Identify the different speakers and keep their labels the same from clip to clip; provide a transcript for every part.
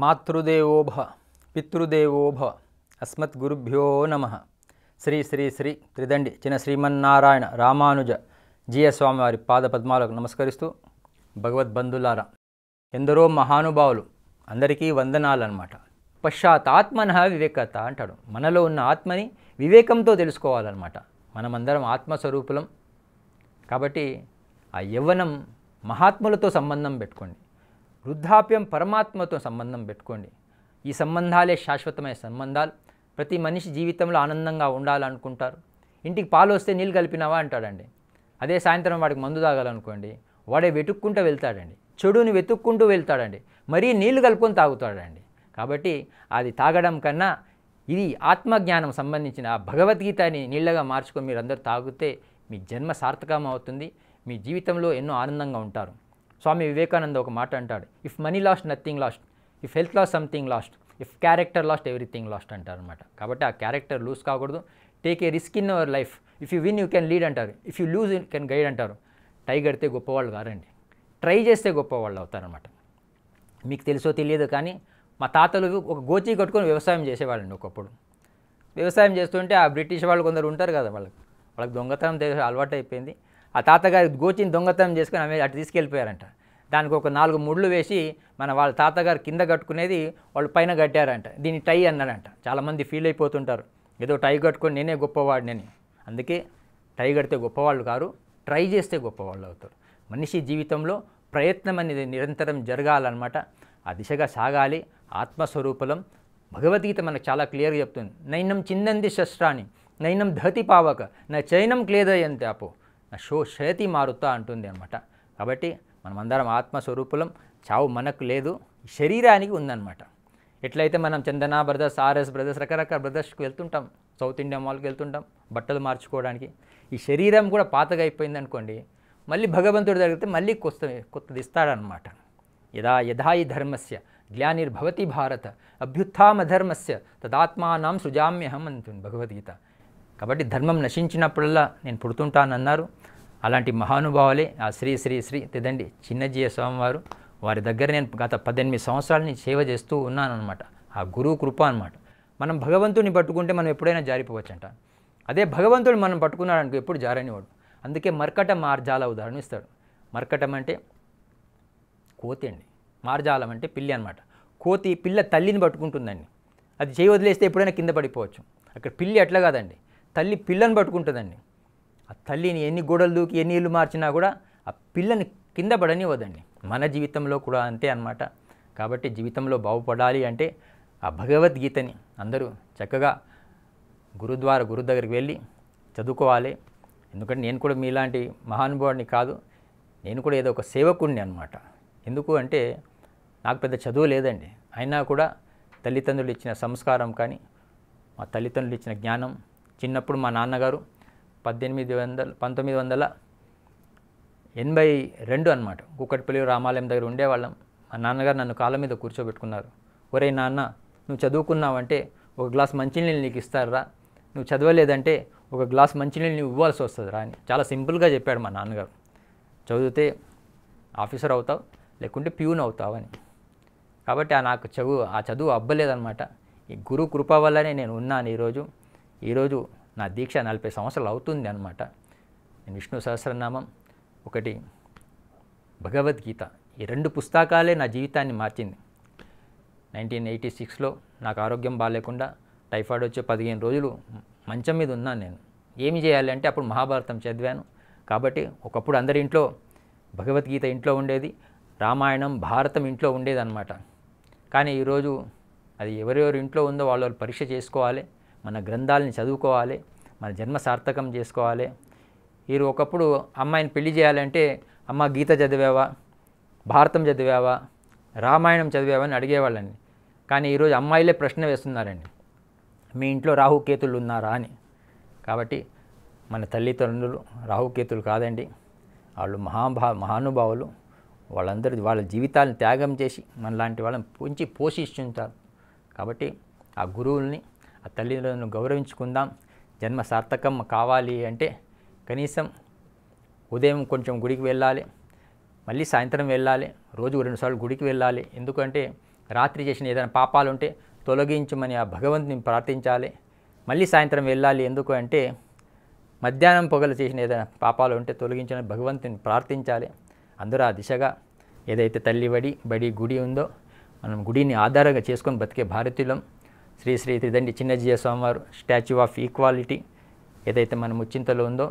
Speaker 1: మాతృదేవో భవ పితృదేవో భవ అస్మద్గురుభ్యో నమః. శ్రీ శ్రీ శ్రీ త్రిదండి చిన శ్రీమన్నారాయణ రామానుజ జీయస్వామి వారి పాదపద్మాలకు నమస్కరిస్తూ, భగవద్బంధులారా, ఎందరో మహానుభావులు, అందరికీ వందనాలు అన్నమాట. పశ్చాత్తాత్మనః వివేకత అంటాడు. మనలో ఉన్న ఆత్మని వివేకంతో తెలుసుకోవాలన్నమాట. మనమందరం ఆత్మస్వరూపులం కాబట్టి ఆ యవ్వనం మహాత్ములతో సంబంధం పెట్టుకోండి, వృద్ధాప్యం పరమాత్మతో సంబంధం పెట్టుకోండి. ఈ సంబంధాలే శాశ్వతమైన సంబంధాలు. ప్రతి మనిషి జీవితంలో ఆనందంగా ఉండాలనుకుంటారు. ఇంటికి పాలు వస్తే నీళ్ళు కలిపినావా అంటాడండి. అదే సాయంత్రం వాడికి మందు తాగాలనుకోండి, వాడే వెతుక్కుంటూ వెళ్తాడండి, చెడుని వెతుక్కుంటూ వెళ్తాడండి, మరీ నీళ్లు కలుపుకొని తాగుతాడండి. కాబట్టి అది తాగడం కన్నా ఇది ఆత్మజ్ఞానం సంబంధించిన ఆ భగవద్గీతని నీళ్ళగా మార్చుకొని మీరు అందరూ తాగితే మీ జన్మ సార్థకం అవుతుంది. మీ జీవితంలో ఎన్నో ఆనందంగా ఉంటారు. స్వామి వివేకానంద ఒక మాట అంటాడు, if money lost nothing lost, if health lost something lost, if character lost everything lost అంటారనమాట. కాబట్టి ఆ క్యారెక్టర్ లూజ్ కాకూడదు. Take a risk in our life. If you win you can lead అంటారు, if you lose you can guide అంటారు. Tie కడితే గొప్పవాళ్ళు కారండి, try చేస్తే గొప్పవాళ్ళు అవుతారనమాట. మీకు తెలుసో తెలియదు కానీ మా తాతలు ఒక గోచి కట్టుకొని వ్యవసాయం చేసేవాళ్ళండి. ఒకప్పుడు వ్యవసాయం చేస్తుంటే ఆ బ్రిటిష్ వాళ్ళు కొందరు ఉంటారు కదా, వాళ్ళకి దొంగతనం అలవాటు అయిపోయింది. ఆ తాతగారి గోచిని దొంగతనం చేసుకొని ఆమె అటు తీసుకెళ్ళిపోయారంట. దానికి ఒక 4 ముళ్ళు వేసి వాళ్ళ తాతగారు కింద కట్టుకునేది వాళ్ళు పైన కట్టారంట. దీన్ని టై అన్నాడంట. చాలామంది ఫీల్ అయిపోతుంటారు, ఏదో టై కట్టుకొని నేనే గొప్పవాడిని. అందుకే టై కడితే గొప్పవాళ్ళు కారు, ట్రై చేస్తే గొప్పవాళ్ళు అవుతారు. మనిషి జీవితంలో ప్రయత్నం అనేది నిరంతరం జరగాలన్నమాట. ఆ దిశగా సాగాలి. ఆత్మస్వరూపలం భగవద్గీత మనకు చాలా క్లియర్గా చెప్తుంది. నైనం చిందంది శస్త్రాన్ని, నైనం ధతి పావక, నా చైనం క్లేదయంతే అపో, నా శయతి మారుతా అంటుంది అనమాట. కాబట్టి మనమందరం ఆత్మస్వరూపులం. చావు మనకు లేదు, శరీరానికి ఉందన్నమాట. ఎట్లయితే మనం చందన బ్రదర్స్, ఆర్ఎస్ బ్రదర్స్, రకరకాల బ్రదర్స్కి వెళ్తుంటాం, సౌత్ ఇండియా మాల్కి వెళ్తుంటాం బట్టలు మార్చుకోవడానికి. ఈ శరీరం కూడా పాతగా అయిపోయింది అనుకోండి, మళ్ళీ భగవంతుడి దగ్గరికి మళ్ళీ కొత్తది ఇస్తాడనమాట. యథా ఈ ధర్మస్య గ్లానిర్భవతి భారత అభ్యుత్థామధర్మస్య తదాత్మానం సృజామ్యహం అంటుంది భగవద్గీత. కాబట్టి ధర్మం నశించినప్పుడల్లా నేను పుడుతుంటానన్నారు. అలాంటి మహానుభావులే ఆ శ్రీ శ్రీ శ్రీ తిదండి చిన్నజీయ స్వామివారు. వారి దగ్గర నేను గత 18 సంవత్సరాల నుంచి సేవ చేస్తూ ఉన్నానన్నమాట. ఆ గురువు కృప అనమాట. మనం భగవంతుని పట్టుకుంటే మనం ఎప్పుడైనా జారిపోవచ్చంట. అదే భగవంతుడు మనం పట్టుకున్నాడనుకో ఎప్పుడు జారనివాడు. అందుకే మర్కట మార్జాల ఉదాహరణ ఇస్తాడు. మర్కటం అంటే కోతి అండి, మార్జాలం అంటే పిల్లి అనమాట. కోతి పిల్ల తల్లిని పట్టుకుంటుందండి. అది చేయి వదిలేస్తే ఎప్పుడైనా కింద పడిపోవచ్చు. అక్కడ పిల్లి అట్లా కాదండి, తల్లి పిల్లని పట్టుకుంటుందండి. ఆ తల్లిని ఎన్ని గోడలు దూకి ఎన్ని ఇల్లు మార్చినా కూడా ఆ పిల్లని కింద పడనివ్వదండి. మన జీవితంలో కూడా అంతే అన్నమాట. కాబట్టి జీవితంలో బాగుపడాలి అంటే ఆ భగవద్గీతని అందరూ చక్కగా గురు దగ్గరికి వెళ్ళి చదువుకోవాలి. ఎందుకంటే నేను కూడా మీలాంటి మహానుభావుడిని కాదు, నేను కూడా ఏదో ఒక సేవకుడిని అనమాట. ఎందుకు అంటే నాకు పెద్ద చదువు లేదండి, అయినా కూడా తల్లిదండ్రులు ఇచ్చిన సంస్కారం కానీ మా తల్లిదండ్రులు ఇచ్చిన జ్ఞానం. చిన్నప్పుడు మా నాన్నగారు 1982 అనమాట కూకట్పల్లి రామాలయం దగ్గర ఉండేవాళ్ళం. మా నాన్నగారు నన్ను కాళ్ళ మీద కూర్చోబెట్టుకున్నారు. ఒరే నాన్న, నువ్వు చదువుకున్నావంటే ఒక గ్లాస్ మంచినీళ్ళు నీకు ఇస్తారా, నువ్వు చదవలేదంటే ఒక గ్లాస్ మంచినీళ్ళు నువ్వు ఇవ్వాల్సి వస్తుంది రా అని చాలా సింపుల్గా చెప్పాడు మా నాన్నగారు. చదివితే ఆఫీసర్ అవుతావు, లేకుంటే ప్యూన్ అవుతావు అని. కాబట్టి నాకు చదువు అబ్బలేదన్నమాట. ఈ గురు కృప వల్లనే నేను ఉన్నాను ఈరోజు నా దీక్ష 40 సంవత్సరాలు అవుతుంది అనమాట. నేను విష్ణు సహస్రనామం, ఒకటి భగవద్గీత, ఈ 2 పుస్తకాలే నా జీవితాన్ని మార్చింది. 1986లో నాకు ఆరోగ్యం బాగాలేకుండా టైఫాయిడ్ వచ్చే 15 రోజులు మంచం మీద ఉన్నాను నేను. ఏమి చేయాలి అంటే అప్పుడు మహాభారతం చదివాను. కాబట్టి ఒకప్పుడు అందరి ఇంట్లో భగవద్గీత ఇంట్లో ఉండేది, రామాయణం భారతం ఇంట్లో ఉండేదన్నమాట. కానీ ఈరోజు అది ఎవరెవరి ఇంట్లో ఉందో వాళ్ళు పరీక్ష చేసుకోవాలి, మన గ్రంథాలని చదువుకోవాలి, మన జన్మ సార్థకం చేసుకోవాలి. ఒకప్పుడు అమ్మాయిని పెళ్లి చేయాలంటే అమ్మ గీత చదివావా, భారతం చదివావా, రామాయణం చదివావా అని అడిగేవాళ్ళండి. కానీ ఈరోజు అమ్మాయిలే ప్రశ్న వేస్తున్నారండి, మీ ఇంట్లో రాహుకేతులు ఉన్నారా అని. కాబట్టి మన తల్లిదండ్రులు రాహుకేతులు కాదండి, వాళ్ళు మహానుభావులు. వాళ్ళందరూ వాళ్ళ జీవితాలను త్యాగం చేసి మనలాంటి వాళ్ళని పోషిస్తుంటారు. కాబట్టి ఆ గురువుల్ని, ఆ తల్లిదండ్రులను గౌరవించుకుందాం. జన్మ సార్థకం కావాలి అంటే కనీసం ఉదయం కొంచెం గుడికి వెళ్ళాలి, మళ్ళీ సాయంత్రం వెళ్ళాలి, రోజు 2 సార్లు గుడికి వెళ్ళాలి. ఎందుకంటే రాత్రి చేసిన ఏదైనా పాపాలు ఉంటే తొలగించమని ఆ భగవంతుని ప్రార్థించాలి. మళ్ళీ సాయంత్రం వెళ్ళాలి. ఎందుకు అంటే మధ్యాహ్నం పొగలు చేసిన ఏదైనా పాపాలు ఉంటే తొలగించమని భగవంతుని ప్రార్థించాలి. అందరూ ఆ దిశగా ఏదైతే తల్లి బడి గుడి ఉందో మనం గుడిని ఆధారంగా చేసుకొని బతికే భారతీయులం. శ్రీ శ్రీ త్రిదండి చిన్నజీయ స్వామివారు స్టాచ్యూ ఆఫ్ ఈక్వాలిటీ ఏదైతే మన ముచ్చింతలో ఉందో,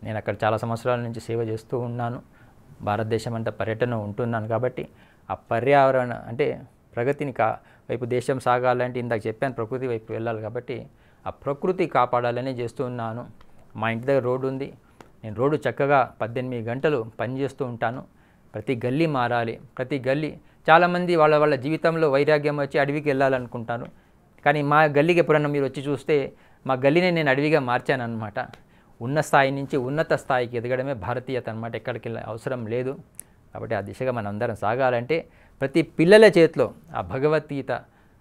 Speaker 1: నేను అక్కడ చాలా సంవత్సరాల నుంచి సేవ చేస్తూ ఉన్నాను. భారతదేశం అంతా పర్యటన ఉంటున్నాను. కాబట్టి ఆ పర్యావరణ అంటే ప్రగతిని వైపు దేశం సాగాలంటే ఇందాక చెప్పాను ప్రకృతి వైపు వెళ్ళాలి. కాబట్టి ఆ ప్రకృతి కాపాడాలని చేస్తూ ఉన్నాను. మా ఇంటి దగ్గర రోడ్డు ఉంది. నేను రోడ్డు చక్కగా 18 గంటలు పనిచేస్తూ ఉంటాను. ప్రతి గల్లీ మారాలి. ప్రతి గల్లీ చాలామంది వాళ్ళ జీవితంలో వైరాగ్యం వచ్చి అడవికి వెళ్ళాలనుకుంటాను. కానీ మా గల్లీకి ఎప్పుడన్నా మీరు వచ్చి చూస్తే మా గల్లీని నేను అడవిగా మార్చాను అనమాట. ఉన్న స్థాయి నుంచి ఉన్నత స్థాయికి ఎదగడమే భారతీయత అనమాట. ఎక్కడికి వెళ్ళే అవసరం లేదు. కాబట్టి ఆ దిశగా మనం అందరం సాగాలంటే ప్రతి పిల్లల చేతిలో ఆ భగవద్గీత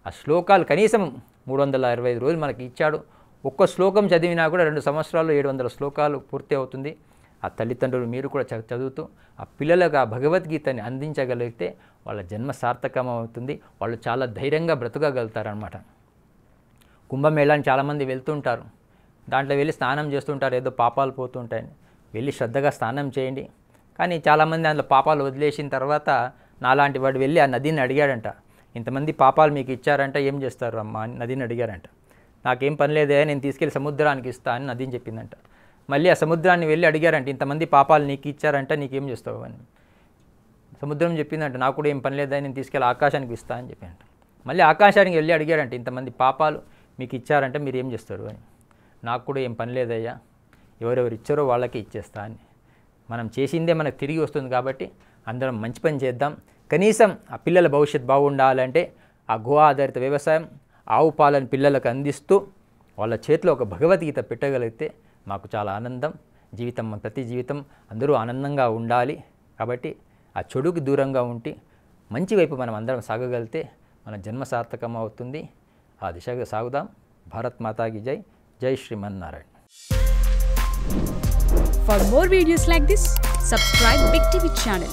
Speaker 1: ఆ శ్లోకాలు కనీసం 365 రోజులు మనకి ఇచ్చాడు. ఒక్క శ్లోకం చదివినా కూడా 2 సంవత్సరాల్లో 700 శ్లోకాలు పూర్తి అవుతుంది. ఆ తల్లిదండ్రులు మీరు కూడా చదువుతూ ఆ పిల్లలకు ఆ భగవద్గీతని అందించగలిగితే వాళ్ళ జన్మ సార్థకం అవుతుంది. వాళ్ళు చాలా ధైర్యంగా బ్రతకగలుగుతారనమాట. కుంభమేళాని చాలామంది వెళ్తుంటారు. దాంట్లో వెళ్ళి స్నానం చేస్తుంటారు. ఏదో పాపాలు పోతుంటాయని వెళ్ళి శ్రద్ధగా స్నానం చేయండి. కానీ చాలామంది అందులో పాపాలు వదిలేసిన తర్వాత నాలాంటి వాడు వెళ్ళి ఆ నదిని అడిగాడంట, ఇంతమంది పాపాలు మీకు ఇచ్చారంట, ఏం చేస్తారు అమ్మా అని నదిని అడిగారంట. నాకేం పని లేదే, నేను తీసుకెళ్ళి సముద్రానికి ఇస్తా అని నదిని చెప్పిందంట. మళ్ళీ ఆ సముద్రాన్ని వెళ్ళి అడిగారంట, ఇంతమంది పాపాలు నీకు ఇచ్చారంట, నీకేం చేస్తావు అని. సముద్రం చెప్పిందంట, నాకు కూడా ఏం పని లేదా, నేను తీసుకెళ్ళి ఆకాశానికి ఇస్తా అని చెప్పానంట. మళ్ళీ ఆకాశానికి వెళ్ళి అడిగారంట, ఇంతమంది పాపాలు మీకు ఇచ్చారంటే మీరు ఏం చేస్తారు అని. నాకు కూడా ఏం పని లేదయ్యా, ఎవరెవరు ఇచ్చారో వాళ్ళకే ఇచ్చేస్తా అని. మనం చేసిందే మనకు తిరిగి వస్తుంది. కాబట్టి అందరం మంచి పని చేద్దాం. కనీసం ఆ పిల్లల భవిష్యత్తు బాగుండాలంటే ఆ గో ఆధారిత వ్యవసాయం, ఆవు పాలను పిల్లలకు అందిస్తూ వాళ్ళ చేతిలో ఒక భగవద్గీత పెట్టగలిగితే మాకు చాలా ఆనందం. ప్రతి జీవితం అందరూ ఆనందంగా ఉండాలి. కాబట్టి ఆ చెడుకి దూరంగా ఉండి మంచి వైపు మనం అందరం సాగగలిగితే మన జన్మ సార్థకం అవుతుంది. ఆ దిశగా సాగుదాం. భారత్ మాతాకి జై. జై Srimannarayana.
Speaker 2: For more videos like this, subscribe Big TV channel.